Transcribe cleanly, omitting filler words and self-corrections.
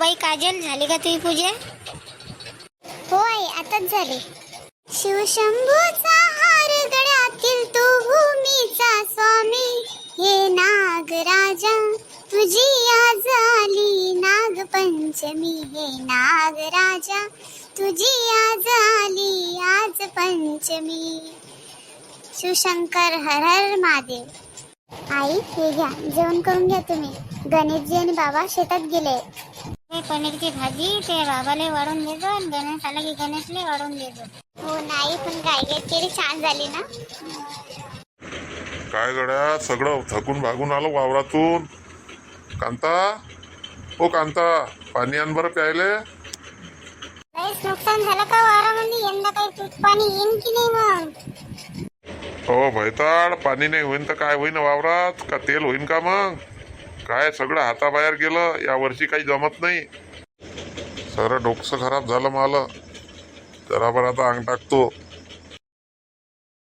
बाई काजल, झाली का तुझी पूजा? हो आई, आताच झाली. शिवशंभूचा हार गळ्यातील तो भूमीचा स्वामी, हे नागराजा तुझी आज आली नागपंचमी, हे नागराजा तुझी आज आली आज पंचमी. शिवशंकर हर हर महादेव. आई हे घ्या, जेवण करून घ्या तुम्ही. गणेशजी आणि बाबा शेतात गेले. ते पनीरची भाजी ते बाबाले वाढून देतो आणि गणेश आला की गणेशले वाढून देतो. हो नाही, पण गाय केली छान झाली ना. काय गड्या, सगळं थकून भागून आलो वावरातून. कांता, ओ कांता, पाणी आण बरं प्यायले. लयच नुकसान झालं का वारामध्ये? यंदा काही तूत पाणी येईन की नाही मग? हो भैताड, पाणी नाही होईन तर काय होईन वावरात? का तेल होईन का मग? काय सगळं हाताबाहेर गेलं, या वर्षी काही जमत नाही. सर डोकं खराब झालं मला. जरा बरं आता अंग टाकतो.